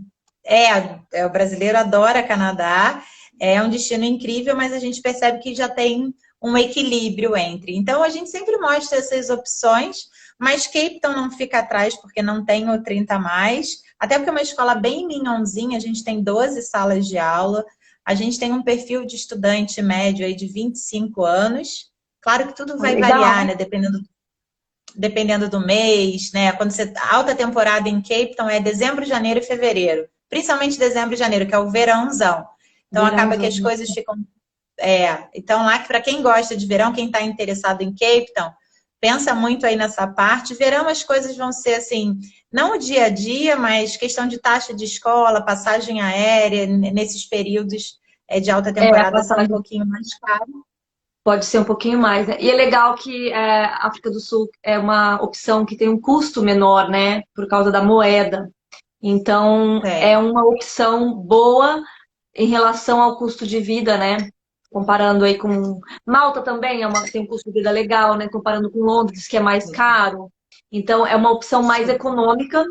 o brasileiro adora Canadá, é um destino incrível, mas a gente percebe que já tem um equilíbrio entre. Então, a gente sempre mostra essas opções, mas Cape Town não fica atrás, porque não tem o 30 a mais, até porque é uma escola bem minhonzinha, a gente tem 12 salas de aula, a gente tem um perfil de estudante médio aí de 25 anos. Claro que tudo vai variar, Legal. né? Dependendo do mês, né? Quando você alta temporada em Cape Town é dezembro, janeiro e fevereiro. Principalmente dezembro e janeiro, que é o verãozão. Então acaba que Verãozão. as coisas ficam. Então, lá, para quem gosta de verão, quem está interessado em Cape Town, pensa muito aí nessa parte. Verão as coisas vão ser assim, não o dia a dia, mas questão de taxa de escola, passagem aérea, nesses períodos de alta É, a temporada são um passagem pouquinho mais caros. pode ser um pouquinho mais, né? E é legal que a África do Sul é uma opção que tem um custo menor, né? Por causa da moeda. Então, é Tem. uma opção boa em relação ao custo de vida, né? Comparando aí com Malta também tem um custo de vida legal, né? Comparando com Londres, que é mais caro. Então, é uma opção mais econômica,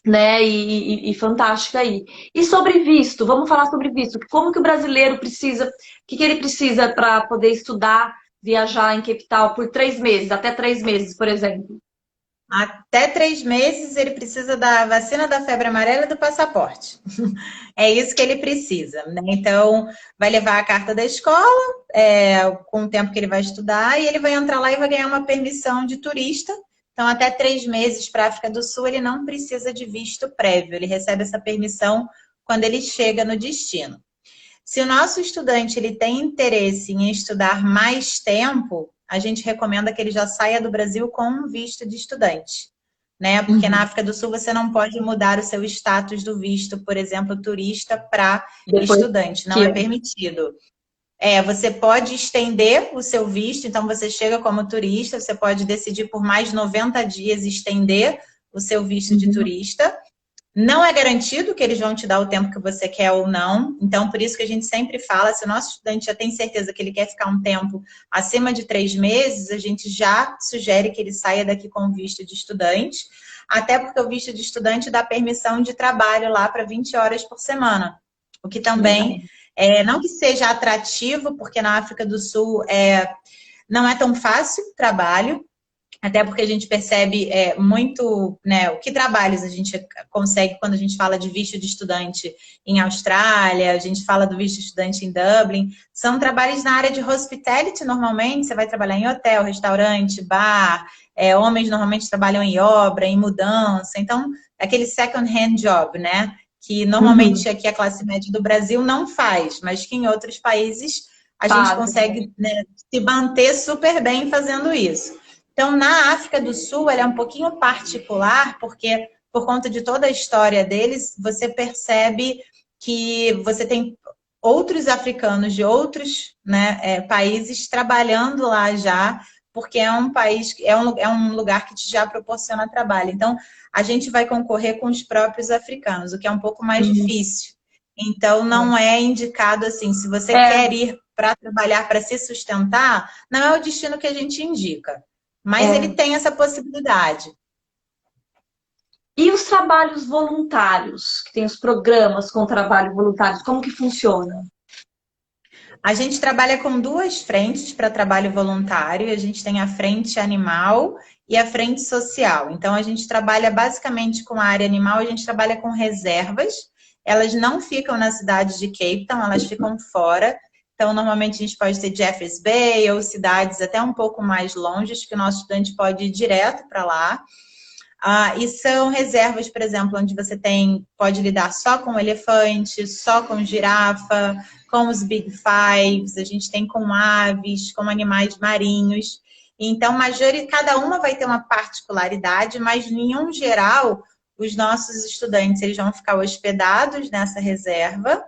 né? E fantástica aí. E sobre visto, vamos falar sobre visto. Como que o brasileiro precisa, o que que ele precisa para poder estudar, viajar em Cape Town por 3 meses, até 3 meses, por exemplo? Até 3 meses ele precisa da vacina da febre amarela e do passaporte. É isso que ele precisa, né? Então, vai levar a carta da escola, com o tempo que ele vai estudar, e ele vai entrar lá e vai ganhar uma permissão de turista. Então, até 3 meses para a África do Sul, ele não precisa de visto prévio, ele recebe essa permissão quando ele chega no destino. Se o nosso estudante ele tem interesse em estudar mais tempo, a gente recomenda que ele já saia do Brasil com um visto de estudante, né? Porque na Uhum. África do Sul você não pode mudar o seu status do visto, por exemplo, turista para Depois estudante, não que é permitido. Você pode estender o seu visto, então você chega como turista, você pode decidir por mais 90 dias estender o seu visto de Uhum. turista. Não é garantido que eles vão te dar o tempo que você quer ou não. Então, por isso que a gente sempre fala, se o nosso estudante já tem certeza que ele quer ficar um tempo acima de 3 meses, a gente já sugere que ele saia daqui com o visto de estudante, até porque o visto de estudante dá permissão de trabalho lá para 20 horas por semana. O que Legal. também, não que seja atrativo, porque na África do Sul não é tão fácil o trabalho, até porque a gente percebe muito, né, o que trabalhos a gente consegue quando a gente fala de visto de estudante em Austrália, a gente fala do visto de estudante em Dublin, são trabalhos na área de hospitality normalmente, você vai trabalhar em hotel, restaurante, bar, homens normalmente trabalham em obra, em mudança, então, aquele second hand job, né, que Uhum. normalmente aqui a classe média do Brasil não faz, mas que em outros países a gente Fase. consegue, né, se manter super bem fazendo isso. Então, na África do Sul, ela é um pouquinho particular, porque por conta de toda a história deles, você percebe que você tem outros africanos de outros, né, países trabalhando lá já, porque é um país, é um lugar que te já proporciona trabalho. Então, a gente vai concorrer com os próprios africanos, o que é um pouco mais Uhum. difícil. Então, não é indicado assim, se você É, quer ir para trabalhar, para se sustentar, não é o destino que a gente indica. Mas ele é. tem essa possibilidade. E os trabalhos voluntários, que tem os programas com trabalho voluntário, como que funciona? A gente trabalha com duas frentes para trabalho voluntário. A gente tem a frente animal e a frente social. Então, a gente trabalha basicamente com a área animal, a gente trabalha com reservas. Elas não ficam na cidade de Cape Town, elas ficam fora. Então, normalmente a gente pode ter Jeffreys Bay ou cidades até um pouco mais longe, que o nosso estudante pode ir direto para lá. E são reservas, por exemplo, onde você pode lidar só com elefante, só com girafa, com os Big Fives, a gente tem com aves, com animais marinhos. Então, cada uma vai ter uma particularidade, mas em um geral, os nossos estudantes eles vão ficar hospedados nessa reserva,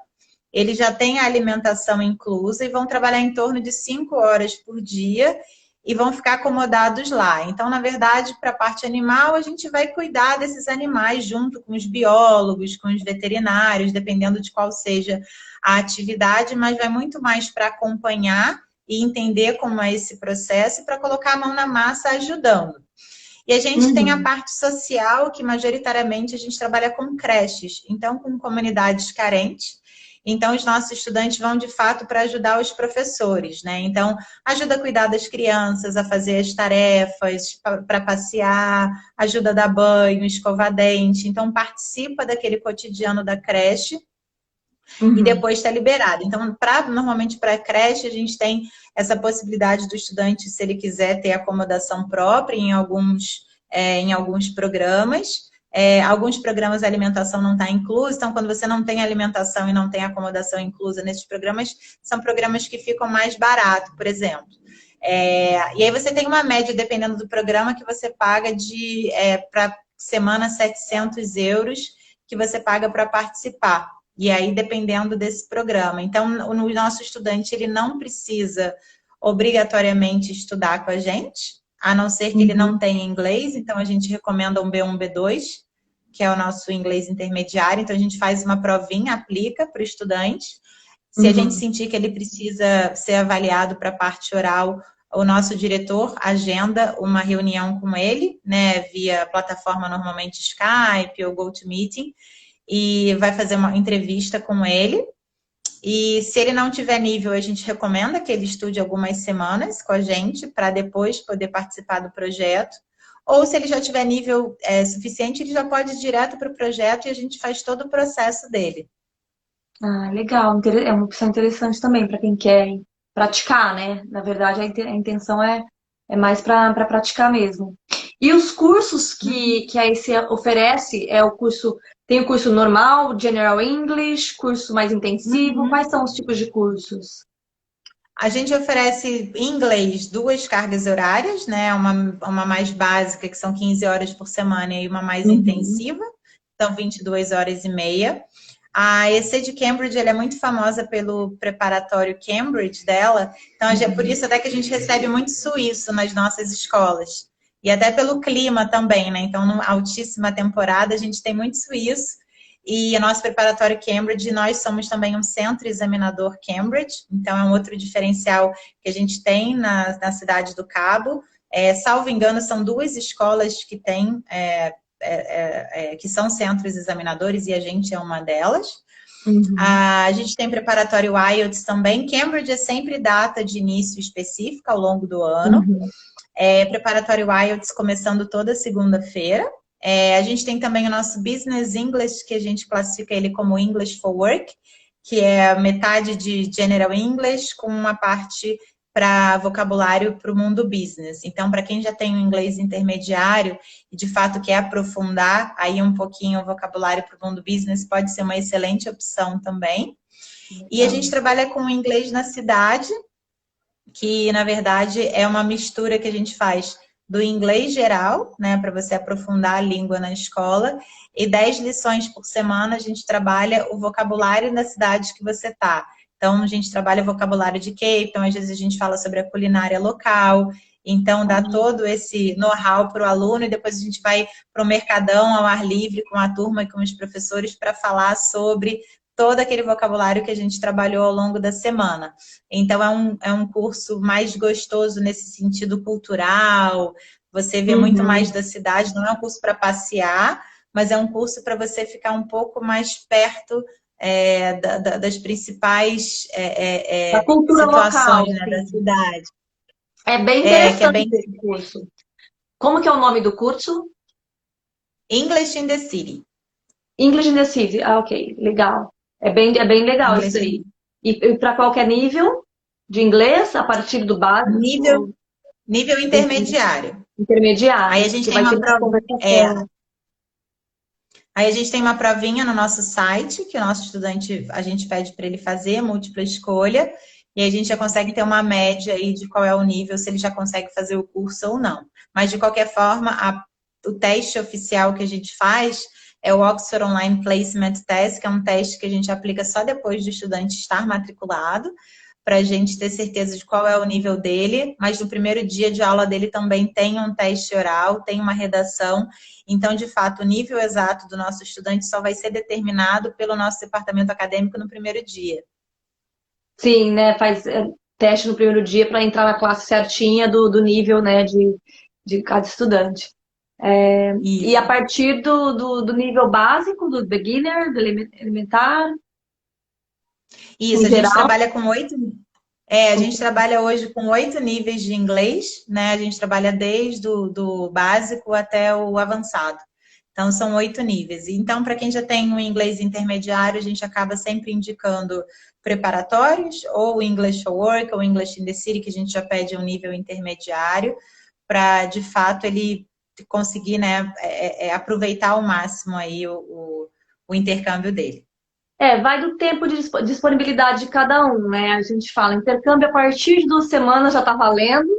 eles já têm a alimentação inclusa e vão trabalhar em torno de 5 horas por dia e vão ficar acomodados lá. Então, na verdade, para a parte animal, a gente vai cuidar desses animais junto com os biólogos, com os veterinários, dependendo de qual seja a atividade, mas vai muito mais para acompanhar e entender como é esse processo e para colocar a mão na massa ajudando. E a gente tem a Uhum. parte social, que majoritariamente a gente trabalha com creches, então com comunidades carentes. Então, os nossos estudantes vão, de fato, para ajudar os professores, né? Então, ajuda a cuidar das crianças, a fazer as tarefas, para passear, ajuda a dar banho, escovar dente. Então, participa daquele cotidiano da creche e Uhum. depois está liberado. Então, normalmente para a creche, a gente tem essa possibilidade do estudante, se ele quiser ter acomodação própria em alguns programas. Alguns programas a alimentação não está inclusa, então quando você não tem alimentação e não tem acomodação inclusa nesses programas, são programas que ficam mais barato, por exemplo. E aí você tem uma média, dependendo do programa, que você paga para semana 700 euros que você paga para participar. E aí, dependendo desse programa. Então, o nosso estudante, ele não precisa obrigatoriamente estudar com a gente, a não ser que ele não Uhum. tenha inglês. Então, a gente recomenda um B1, B2, que é o nosso inglês intermediário. Então, a gente faz uma provinha, aplica para o estudante. Se a gente Uhum. sentir que ele precisa ser avaliado para a parte oral, o nosso diretor agenda uma reunião com ele, né, via plataforma normalmente Skype ou GoToMeeting, e vai fazer uma entrevista com ele. E se ele não tiver nível, a gente recomenda que ele estude algumas semanas com a gente para depois poder participar do projeto. Ou se ele já tiver nível suficiente, ele já pode ir direto para o projeto e a gente faz todo o processo dele. Ah, legal. É uma opção interessante também para quem quer praticar, né? Na verdade, a intenção é mais para praticar mesmo. E os cursos que a EC oferece, tem o curso normal, General English, curso mais intensivo, Uhum. quais são os tipos de cursos? A gente oferece em inglês duas cargas horárias, né? Uma mais básica, que são 15 horas por semana, e uma mais Uhum. intensiva, são 22 horas e meia. A EC de Cambridge, ela é muito famosa pelo preparatório Cambridge dela, então é por isso até que a gente recebe muito suíço nas nossas escolas. E até pelo clima também, né? Então, numa altíssima temporada, a gente tem muito suíço. E o nosso preparatório Cambridge, nós somos também um centro examinador Cambridge, então é um outro diferencial que a gente tem na cidade do Cabo. Salvo engano, são duas escolas que têm que são centros examinadores e a gente é uma delas. Uhum. A gente tem preparatório IELTS também. Cambridge é sempre data de início específica ao longo do ano. Uhum. Preparatório IELTS começando toda segunda-feira. A gente tem também o nosso Business English, que a gente classifica ele como English for Work, que é metade de General English com uma parte para vocabulário para o mundo business. Então, para quem já tem um inglês intermediário e de fato quer aprofundar aí um pouquinho o vocabulário para o mundo business, pode ser uma excelente opção também. E a gente Legal. trabalha com o inglês na cidade, que na verdade é uma mistura que a gente faz do inglês geral, né, para você aprofundar a língua na escola, e 10 lições por semana a gente trabalha o vocabulário na cidade que você está. Então, a gente trabalha o vocabulário de Cape Town, às vezes a gente fala sobre a culinária local, então dá todo esse know-how para o aluno e depois a gente vai para o mercadão ao ar livre com a turma e com os professores para falar sobre todo aquele vocabulário que a gente trabalhou ao longo da semana. Então, é um curso mais gostoso nesse sentido cultural, você vê muito mais Uhum. da cidade, não é um curso para passear, mas é um curso para você ficar um pouco mais perto das principais A cultura local, situações, né, da assim. cidade. É bem Que é interessante bem esse curso. Como que é o nome do curso? English in the City. English in the City. Ah, ok, legal. É bem legal isso English in daí. E para qualquer nível de inglês, a partir do nível, básico, nível intermediário. Aí a intermediário, gente que tem vai ter uma mais prova. conversação. Aí a gente tem uma provinha no nosso site, que o nosso estudante, a gente pede para ele fazer, múltipla escolha, e a gente já consegue ter uma média aí de qual é o nível, se ele já consegue fazer o curso ou não. Mas, de qualquer forma, o teste oficial que a gente faz é o Oxford Online Placement Test, que é um teste que a gente aplica só depois do estudante estar matriculado, para a gente ter certeza de qual é o nível dele, mas no primeiro dia de aula dele também tem um teste oral, tem uma redação. Então, de fato, o nível exato do nosso estudante só vai ser determinado pelo nosso departamento acadêmico no primeiro dia. Sim, né? Faz teste no primeiro dia para entrar na classe certinha do nível, né, de cada estudante. E a Isso. partir do nível básico, do beginner, do elementar, Isso, em a gente geral. trabalha com a gente trabalha hoje com 8 níveis de inglês, né? A gente trabalha desde do básico até o avançado. Então, são 8 níveis. Então, para quem já tem um inglês intermediário, a gente acaba sempre indicando preparatórios, ou o English for Work, ou English in the City, que a gente já pede um nível intermediário, para, de fato, ele conseguir, né, aproveitar ao máximo aí o intercâmbio dele. Vai do tempo de disponibilidade de cada um, né? A gente fala, intercâmbio a partir de 2 semanas já está valendo,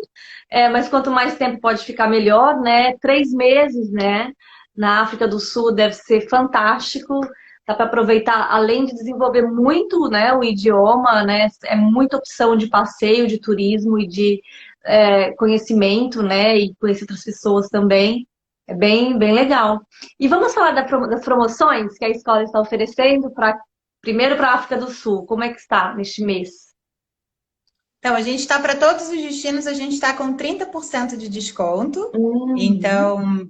mas quanto mais tempo pode ficar melhor, né? 3 meses, né? Na África do Sul deve ser fantástico. Dá para aproveitar, além de desenvolver muito, né, o idioma, né? É muita opção de passeio, de turismo e de conhecimento, né? E conhecer outras pessoas também. É bem, bem legal. E vamos falar das promoções que a escola está oferecendo para primeiro para a África do Sul. Como é que está neste mês? Então, a gente está para todos os destinos, a gente está com 30% de desconto. Uhum. Então,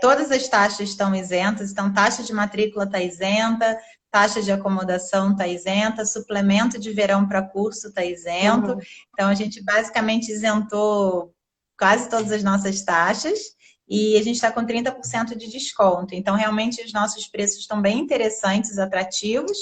todas as taxas estão isentas. Então, taxa de matrícula está isenta, taxa de acomodação está isenta, suplemento de verão para curso está isento. Uhum. Então, a gente basicamente isentou quase todas as nossas taxas e a gente está com 30% de desconto. Então, realmente, os nossos preços estão bem interessantes, atrativos.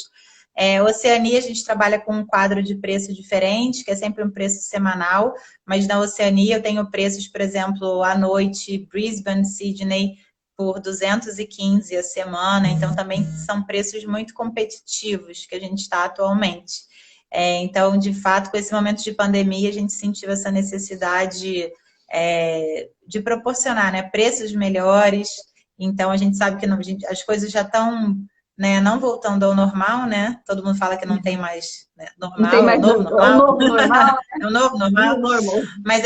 Oceania, a gente trabalha com um quadro de preço diferente, que é sempre um preço semanal, mas na Oceania eu tenho preços, por exemplo, à noite, Brisbane, Sydney, por 215 a semana, então também são preços muito competitivos que a gente está atualmente. Então, de fato, com esse momento de pandemia, a gente sentiu essa necessidade de proporcionar, né, preços melhores. Então, a gente sabe que as coisas já estão, né, não voltando ao normal, né? Todo mundo fala que não tem mais, né, Não tem normal, é o mais novo o normal, novo normal, é o novo new normal, normal. mas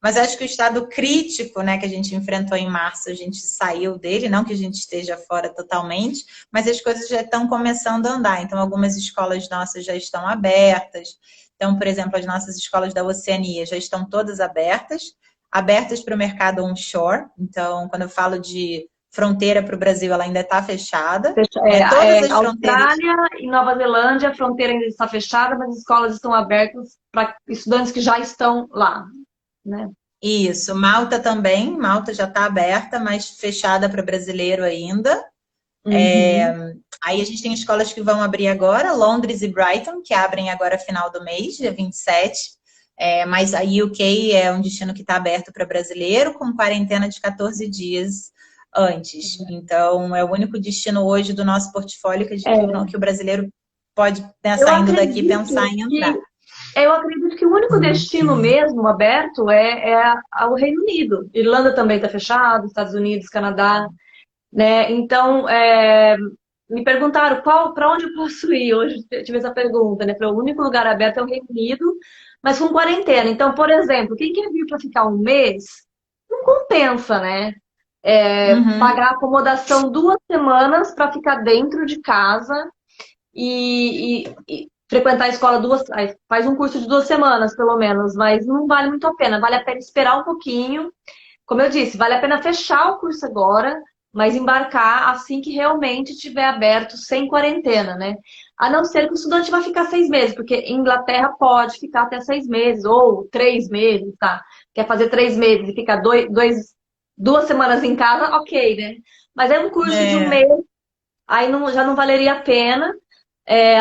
mas acho que o estado crítico, né, que a gente enfrentou em março, a gente saiu dele, não que a gente esteja fora totalmente, mas as coisas já estão começando a andar. Então, algumas escolas nossas já estão abertas. Então, por exemplo, as nossas escolas da Oceania já estão todas abertas para o mercado onshore. Então, quando eu falo de fronteira para o Brasil, ela ainda está fechada. Todas as fronteiras. Austrália e Nova Zelândia, a fronteira ainda está fechada, mas as escolas estão abertas para estudantes que já estão lá, né? Isso, Malta também. Malta já está aberta, mas fechada para brasileiro ainda. Uhum. Aí a gente tem escolas que vão abrir agora, Londres e Brighton, que abrem agora final do mês, dia 27. Mas a UK é um destino que está aberto para brasileiro, com quarentena de 14 dias antes. Então, é o único destino hoje do nosso portfólio É, que o brasileiro pode, né, eu saindo daqui, pensar acredito em entrar. que eu acredito que o único destino mesmo aberto é o Reino Unido. Irlanda também está fechado, Estados Unidos, Canadá, né? Então, me perguntaram para onde eu posso ir. Hoje eu tive essa pergunta, né? O único lugar aberto é o Reino Unido, mas com quarentena. Então, por exemplo, quem quer vir para ficar um mês, não compensa, né? Uhum. Pagar acomodação 2 semanas para ficar dentro de casa e frequentar a escola faz um curso de 2 semanas, pelo menos, mas não vale muito a pena. Vale a pena esperar um pouquinho. Como eu disse, vale a pena fechar o curso agora, mas embarcar assim que realmente estiver aberto, sem quarentena, né? A não ser que o estudante vá ficar 6 meses, porque em Inglaterra pode ficar até 6 meses, ou 3 meses, tá? Quer fazer 3 meses e ficar 2 semanas em casa, ok, né? Mas é um curso de um É, mês, aí já não valeria a pena.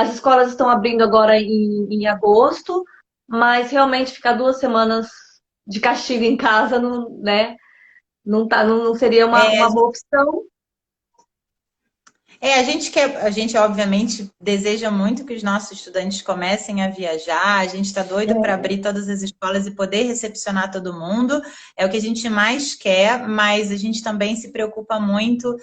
As escolas estão abrindo agora em agosto, mas realmente ficar 2 semanas de castigo em casa, não, né? Não seria é, uma boa opção. a gente obviamente deseja muito que os nossos estudantes comecem a viajar, a gente está doido para abrir todas as escolas e poder recepcionar todo mundo, é o que a gente mais quer, mas a gente também se preocupa muito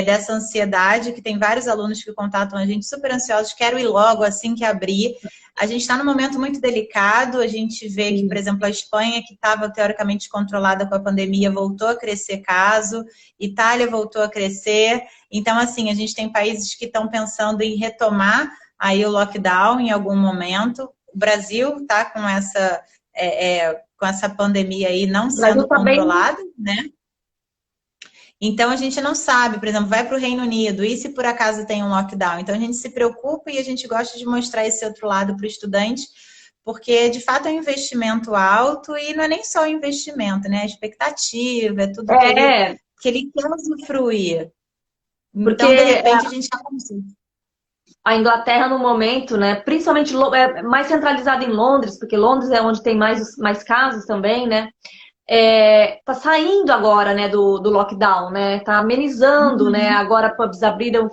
dessa ansiedade, que tem vários alunos que contatam a gente super ansiosos, quero ir logo assim que abrir. A gente está num momento muito delicado, a gente vê que, por Sim. exemplo, a Espanha, que estava teoricamente controlada com a pandemia, voltou a crescer caso, Itália voltou a crescer. Então, assim, a gente tem países que estão pensando em retomar aí o lockdown em algum momento. O Brasil está com essa pandemia aí não O Brasil sendo está bem, controlada, né? Então, a gente não sabe, por exemplo, vai para o Reino Unido, e se por acaso tem um lockdown? Então, a gente se preocupa e a gente gosta de mostrar esse outro lado para o estudante, porque, de fato, é um investimento alto e não é nem só o investimento, né? A expectativa, é tudo É, que ele quer usufruir. Então, de porque repente, a gente já consegue. a Inglaterra no momento, né, principalmente mais centralizada em Londres, porque Londres é onde tem mais casos também, né, tá saindo agora, né, do lockdown, né, tá amenizando, né, Uhum. agora pubs abriram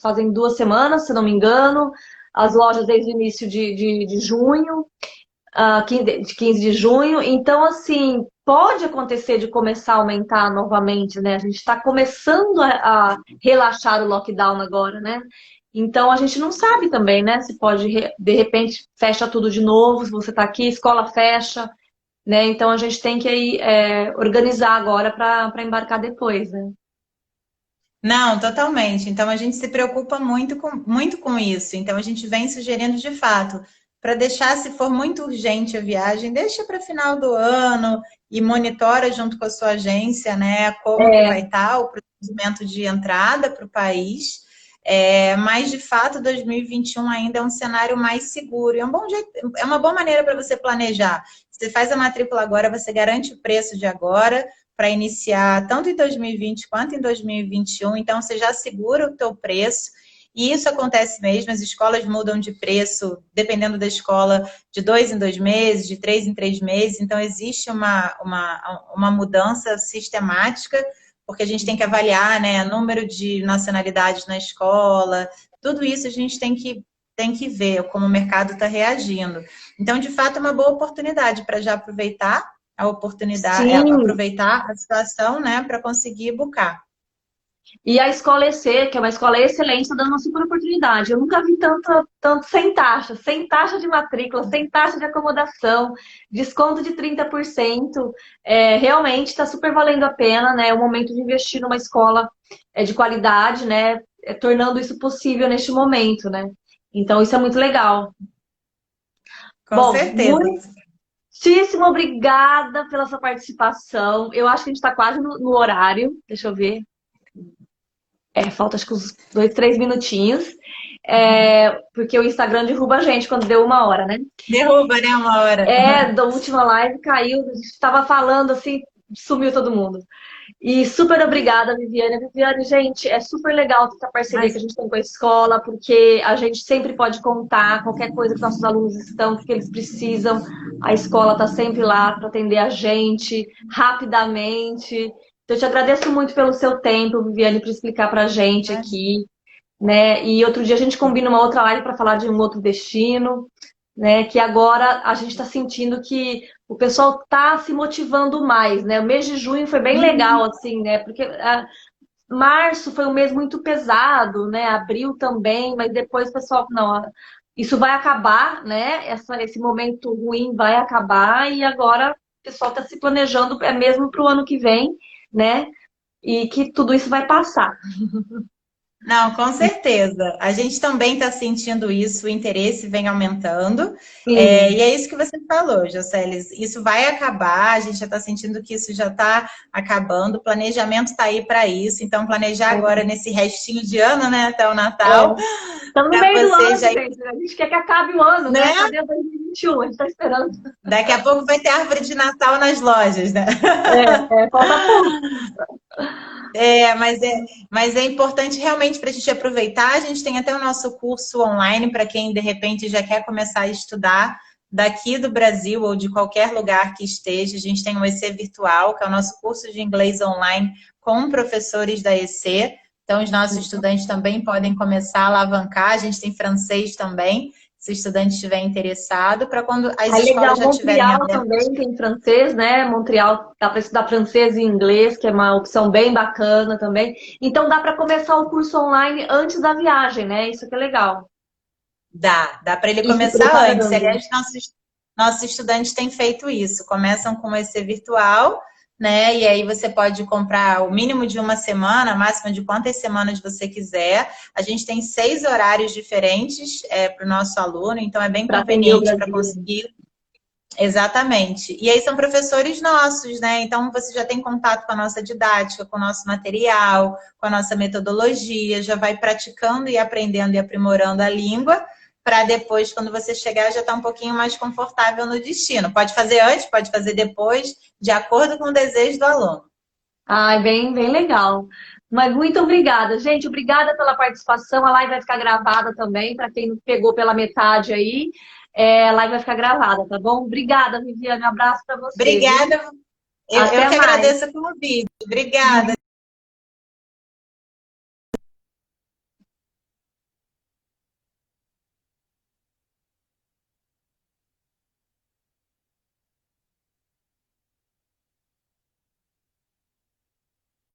fazem 2 semanas, se não me engano, as lojas desde o início de junho, 15 de junho, então, assim, pode acontecer de começar a aumentar novamente, né, a gente está começando a relaxar o lockdown agora, né, então a gente não sabe também, né, se pode, de repente, fecha tudo de novo, se você está aqui, escola fecha, né? Então a gente tem que aí, organizar agora para embarcar depois, né? Não, totalmente. Então a gente se preocupa muito com isso. Então a gente vem sugerindo de fato para deixar, se for muito urgente a viagem, deixa para final do ano e monitora junto com a sua agência, né, como que vai É, estar o procedimento de entrada para o país. Mas de fato 2021 ainda é um cenário mais seguro. É uma boa maneira para você planejar. Você faz a matrícula agora, você garante o preço de agora para iniciar tanto em 2020 quanto em 2021, então você já segura o teu preço, e isso acontece mesmo, as escolas mudam de preço, dependendo da escola, de 2 em 2 meses, de 3 em 3 meses, então existe uma mudança sistemática, porque a gente tem que avaliar, né, número de nacionalidades na escola, tudo isso a gente tem que ver como o mercado está reagindo. Então, de fato, é uma boa oportunidade para já aproveitar a oportunidade, sim. aproveitar a situação, né, para conseguir buscar. E a escola EC, que é uma escola excelente, está dando uma super oportunidade. Eu nunca vi tanto sem taxa de matrícula, sem taxa de acomodação, desconto de 30%. Realmente está super valendo a pena, né? É o momento de investir numa escola de qualidade, né? Tornando isso possível neste momento, né? Então, isso é muito legal. Com Bom, certeza. muitíssimo obrigada pela sua participação. Eu acho que a gente está quase no horário. Deixa eu ver. Falta acho que uns 2, 3 minutinhos. Porque o Instagram derruba a gente quando deu 1 hora, né? Derruba, né, uma hora. Da última live caiu, a gente estava falando assim, sumiu todo mundo. E super obrigada, Viviane. Viviane, gente, é super legal essa parceria que a Mas, gente tem com a escola, porque a gente sempre pode contar qualquer coisa que nossos alunos estão, o que eles precisam. A escola está sempre lá para atender a gente rapidamente. Então, eu te agradeço muito pelo seu tempo, Viviane, por explicar para a gente mas, aqui, né? E outro dia a gente combina uma outra live para falar de um outro destino, né? Que agora a gente está sentindo que o pessoal está se motivando mais, né? O mês de junho foi bem legal, assim, né? Porque março foi um mês muito pesado, né? Abril também, mas depois o pessoal, não, isso vai acabar, né? Esse momento ruim vai acabar e agora o pessoal está se planejando mesmo para o ano que vem, né? E que tudo isso vai passar. não, com certeza. A gente também está sentindo isso, o interesse vem aumentando. Sim. E é isso que você falou, Jocelis. Isso vai acabar, a gente já está sentindo que isso já está acabando. O planejamento está aí para isso. Então, planejar agora nesse restinho de ano, né, até o Natal, Estamos no para meio do você ano, já, gente. A gente quer que acabe o ano, né? né? Cadê 2021? A gente está esperando. Daqui a pouco vai ter árvore de Natal nas lojas, né? Falta pouco. É, mas é importante realmente para a gente aproveitar. A gente tem até o nosso curso online para quem de repente já quer começar a estudar daqui do Brasil ou de qualquer lugar que esteja. A gente tem o EC Virtual, que é o nosso curso de inglês online com professores da EC. Então, os nossos estudantes também podem começar a alavancar. A gente tem francês também, se o estudante estiver interessado, para quando as Aí, escolas legal, já estiverem Montreal abertas. também tem francês, né? Montreal dá para estudar francês e inglês, que é uma opção bem bacana também. Então, dá para começar o curso online antes da viagem, né? Isso que é legal. Dá para ele E se começar antes. preparando. Aliás, nossos estudantes têm feito isso. Começam com esse virtual, né? E aí você pode comprar o mínimo de uma semana, a máxima de quantas semanas você quiser. A gente tem 6 horários diferentes para o nosso aluno, então é bem Para atender o conveniente para Brasil. conseguir Exatamente. E aí são professores nossos, né? Então você já tem contato com a nossa didática, com o nosso material, com a nossa metodologia, já vai praticando e aprendendo e aprimorando a língua, para depois, quando você chegar, já estar um pouquinho mais confortável no destino. Pode fazer antes, pode fazer depois, de acordo com o desejo do aluno. Ai, bem legal. Mas muito obrigada, gente. Obrigada pela participação. A live vai ficar gravada também, para quem pegou pela metade aí. A live vai ficar gravada, tá bom? Obrigada, Viviane. Um abraço para você, viu? Obrigada. Eu Até que mais. agradeço o convite. Obrigada.